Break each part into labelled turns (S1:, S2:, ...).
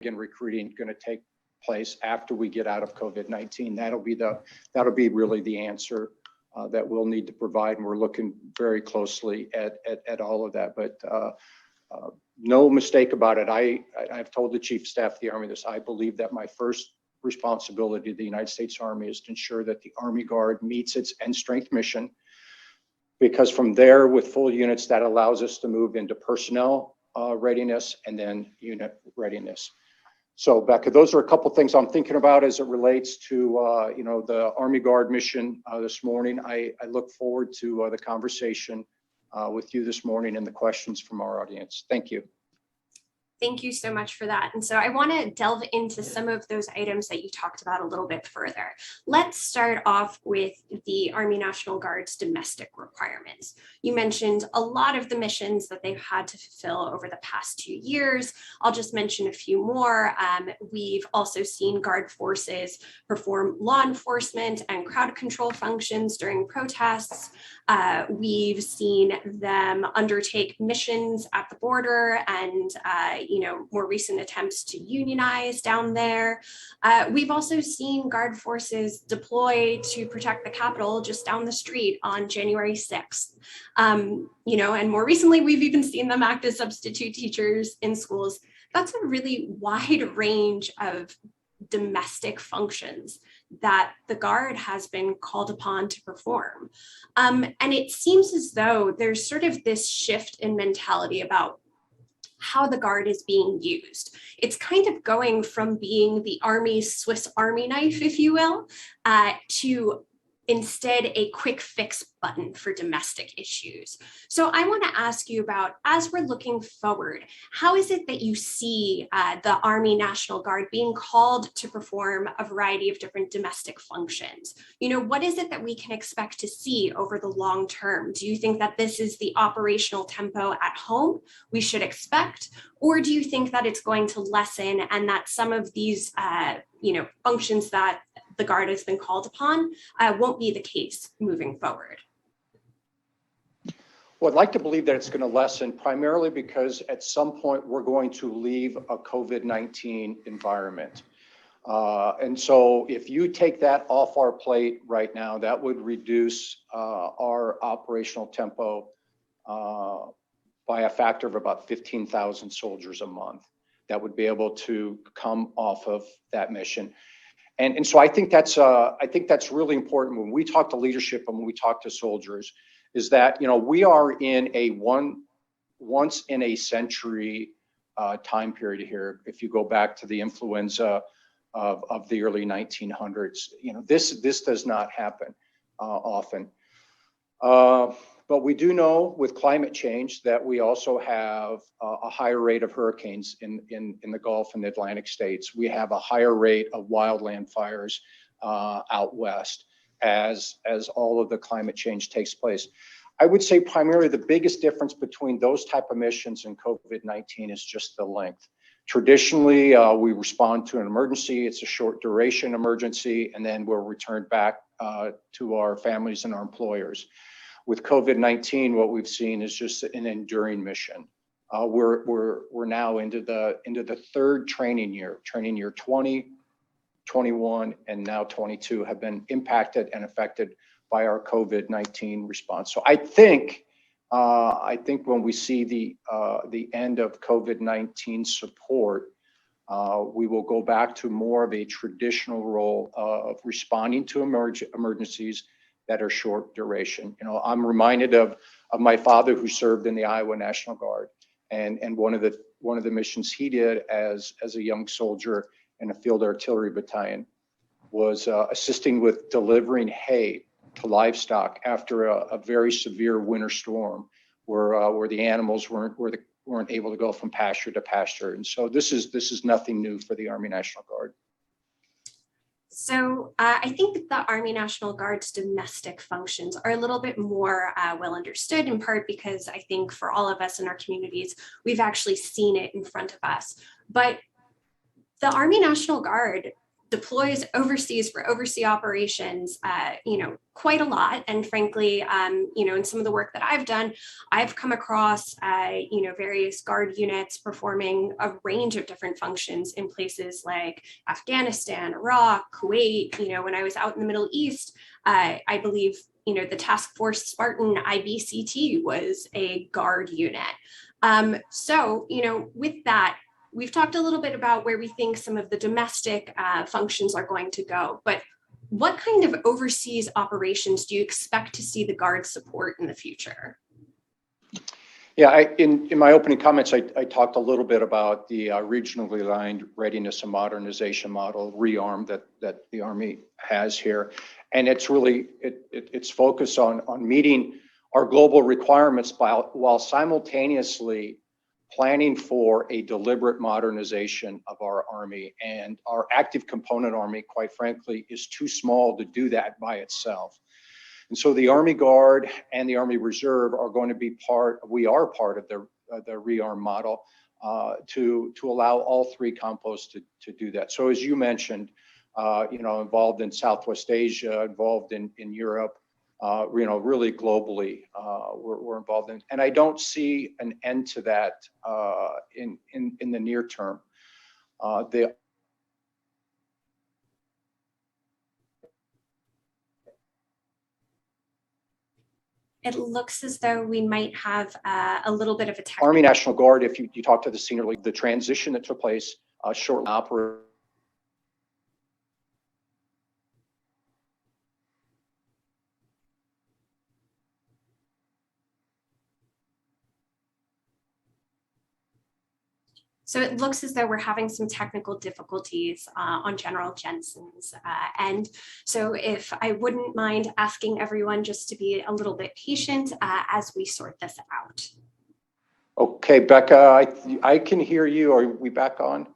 S1: and recruiting going to take place after we get out of COVID-19. That'll be really the answer that we'll need to provide, and we're looking very closely at all of that. But no mistake about it. I've told the Chief of Staff of the Army this. I believe that my first responsibility to the United States Army is to ensure that the Army Guard meets its end strength mission, because from there, with full units, that allows us to move into personnel readiness and then unit readiness. So, Becca, those are a couple things I'm thinking about as it relates to the Army Guard mission this morning. I look forward to the conversation with you this morning and the questions from our audience. Thank you.
S2: Thank you so much for that. And so I want to delve into some of those items that you talked about a little bit further. Let's start off with the Army National Guard's domestic requirements. You mentioned a lot of the missions that they've had to fulfill over the past 2 years. I'll just mention a few more. We've also seen Guard forces perform law enforcement and crowd control functions during protests. We've seen them undertake missions at the border and more recent attempts to unionize down there. We've also seen Guard forces deploy to protect the Capitol just down the street on January 6th. And more recently, we've even seen them act as substitute teachers in schools. That's a really wide range of domestic functions that the Guard has been called upon to perform. And it seems as though there's sort of this shift in mentality about how the Guard is being used. It's kind of going from being the Army's Swiss Army knife, if you will, to instead a quick fix button for domestic issues. So I want to ask you about, as we're looking forward, how is it that you see the Army National Guard being called to perform a variety of different domestic functions? What is it that we can expect to see over the long term? Do you think that this is the operational tempo at home we should expect? Or do you think that it's going to lessen and that some of these functions that the Guard has been called upon won't be the case moving forward?
S1: Well, I'd like to believe that it's going to lessen, primarily because at some point we're going to leave a COVID-19 environment. And so if you take that off our plate right now, that would reduce our operational tempo by a factor of about 15,000 soldiers a month that would be able to come off of that mission. And so I think that's really important when we talk to leadership and when we talk to soldiers, is that we are in a once in a century time period here. If you go back to the influenza of the early 1900s, this does not happen often. But we do know with climate change that we also have a higher rate of hurricanes in the Gulf and Atlantic states. We have a higher rate of wildland fires out west as all of the climate change takes place. I would say primarily the biggest difference between those type of missions and COVID-19 is just the length. Traditionally, we respond to an emergency. It's a short duration emergency, and then we're returned back to our families and our employers. With COVID-19, what we've seen is just an enduring mission. We're now into the third training year. Training year 20, 21, and now 22 have been impacted and affected by our COVID-19 response. So I think when we see the end of COVID-19 support, we will go back to more of a traditional role of responding to emergencies that are short duration. I'm reminded of my father who served in the Iowa National Guard, and one of the missions he did as a young soldier in a field artillery battalion was assisting with delivering hay to livestock after a very severe winter storm where the animals weren't able to go from pasture to pasture. And so this is nothing new for the Army National Guard.
S2: So I think that the Army National Guard's domestic functions are a little bit more well understood, in part because I think for all of us in our communities, we've actually seen it in front of us. But the Army National Guard deploys overseas for overseas operations, quite a lot. And frankly, in some of the work that I've done, I've come across, various Guard units performing a range of different functions in places like Afghanistan, Iraq, Kuwait. When I was out in the Middle East, I believe, the Task Force Spartan IBCT was a Guard unit. With that, we've talked a little bit about where we think some of the domestic functions are going to go, but what kind of overseas operations do you expect to see the Guard support in the future?
S1: Yeah, in my opening comments, I talked a little bit about the regionally aligned readiness and modernization model, REARM, that the Army has here. And it's really, it's focused on meeting our global requirements while simultaneously planning for a deliberate modernization of our Army. And our active component Army, quite frankly, is too small to do that by itself. And so the Army Guard and the Army Reserve are going to be we are part of the REARM model to allow all three compos to do that. So as you mentioned, involved in Southwest Asia, involved in Europe, really globally, we're involved in, and I don't see an end to that in the near term.
S2: It looks as though we might have a little bit of a technical...
S1: Army National Guard, if you talk to the senior league, the transition that took place shortly after.
S2: So it looks as though we're having some technical difficulties on General Jensen's end. So if I wouldn't mind asking everyone just to be a little bit patient as we sort this out.
S1: Okay, Becca, I can hear you. Are we back on?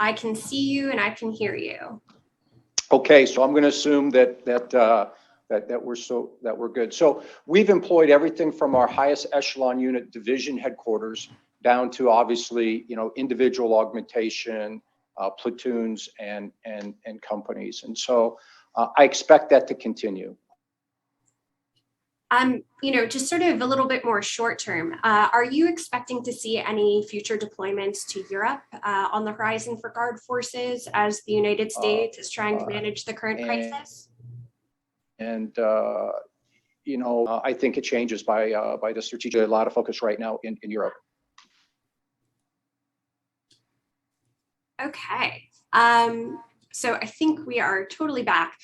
S2: I can see you and I can hear you.
S1: Okay, so I'm going to assume that we're good. So we've employed everything from our highest echelon unit division headquarters down to obviously, individual augmentation, platoons and companies. And so I expect that to continue.
S2: Just sort of a little bit more short term, are you expecting to see any future deployments to Europe on the horizon for Guard forces as the United States is trying to manage the current crisis?
S1: And, I think it changes by the strategic, a lot of focus right now in Europe.
S2: Okay. So I think we are totally back.